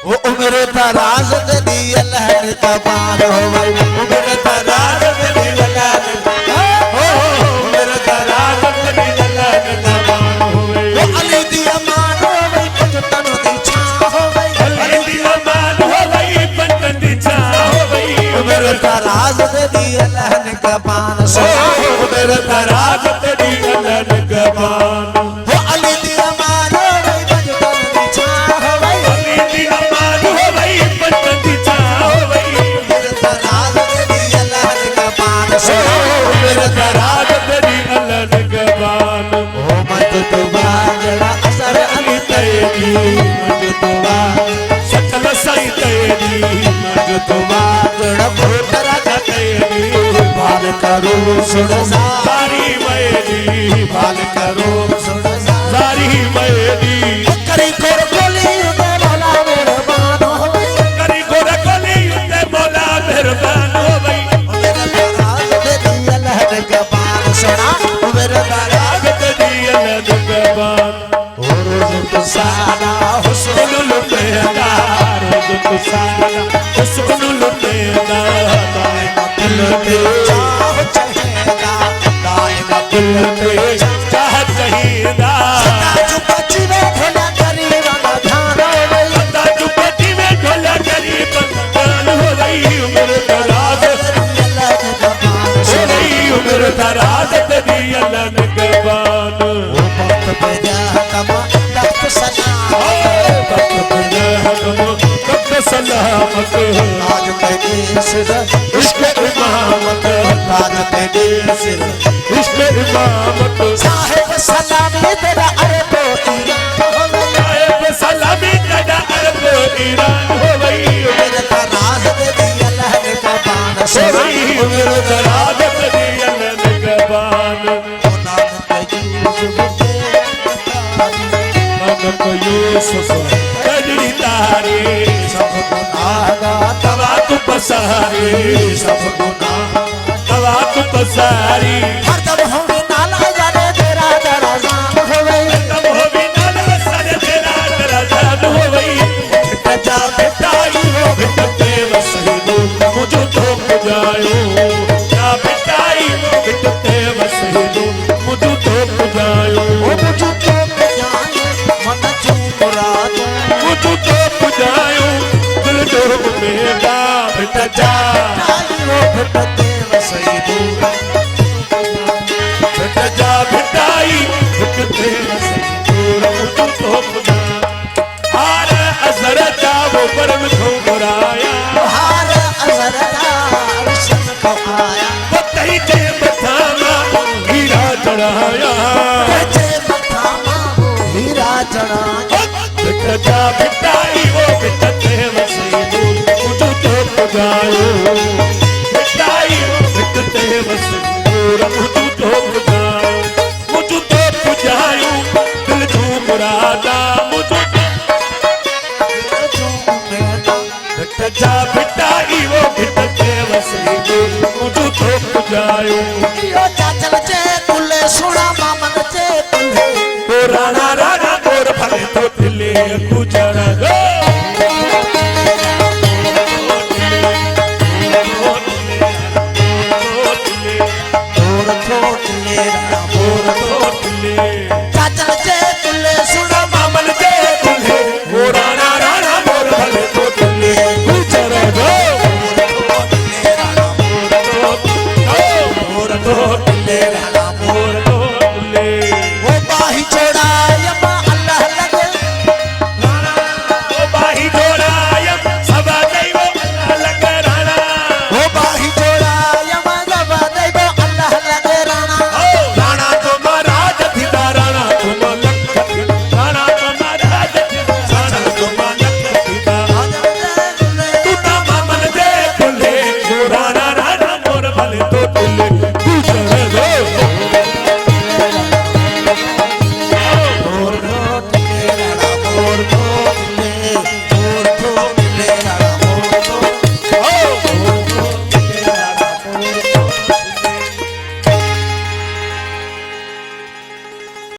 वो उम्र तराज दी लहर कबार हो गई उम्र तराज दी लहर हो उम्र तराज दी लहर कबार हो गई वो अली दी अमान हो गई पंजतन दी छां हो गई अली दी अमान हो गई पंजतन दी छां हो गई उम्र तराज दी लहर कबार सो उम्र तराज दी लहर कबार वो अली दी अमान हो गई पंजतन दी छां हो गई अली दी अमान हो गई पंजतन दी छां हो गई उम्र तराज दी लहर कबार सो उम्र तराज दी लहर कबार ओ मत तो बाजड़ा असर अली तेरी मत तो शकल सही तेरी मत तो बाजड़ा भोटरा तेरी बाल करो सुन सारी मेरी बाल करो सुन सारी मेरी करी कोर कोली ते मौला मेहरबान हो गई करी गोरा कोली ते मौला मेहरबान हो गई मेरे तराज दे दिया लहर का बाण सुना मेरे तराज रागत दी लहर कबार ओ रोज तो साला हुस्न लुटेगा रोज तो साला हुस्न लुटेगा दिल पे चाह चहेगा दाएगा दिल पे चाह चाहिदा जो बच्ची में ढोला करीब ना ध्यान हो गई बता तू पेटी में ढोला गरीब बंदन हो गई उम्र दराज हो गई उम्र दराज दी लहर कबार वो वक्त पे जा कमा दस्त सलाम वक्त पे वक्त सलामत ताज पे सिर इश्क इमामत ताज पे सिर इश्क इमामत साहिब सलामी तेरा अरे तो ईरान हो गई साहिब सलामी तेरा अरब ईरान हो गई मेरे तराज दे दिया लहर का बाण हो से गई उम्र दराज दी लहर कबार नानक यूसुफ कजरी तारी सब गुनाहगा तवा तू पसारी सब गुनाह तवा तू पसारी हर दम होंगे नाला जाने तेरा दराजान हो गई तब हो भी नाल सर तेरा दराजान हो गई जा बेटाई हो बिटते वसहिदो मुझे तो पुजायो या बेटाई हो बिटते वसहिदो मुझे तो पुजायो ओ मुझे तो जाने मन चुमरात मुझे तो पुजायो दिल तो मेरा बेटा जा आई वो भटते वसई दूर बेटा जा बेटाई बिटते वसहिदो मुझे तो पुजा हार असर जा वो परम घुराया हार अजरदा विशन को आया वो तही के बथाना हीरा चढ़ाया बचे मथामा वो हीरा चढ़ा बेटा जा बेटाई वो बिटते वसहिदो मुझे तो पुजायो बेटाई वो बिटते वसहिदो मुझे तो पुजायो मुझे तो पुजायो दिल तू मुरादा मुझे बेटा जा बेटाई वो बिटते वसहिदो मुझे तो पुजायो यो चाचल चे कुले सुना मामन चे कुले तो राणा राणा तोर भले तो दिले गुजर गो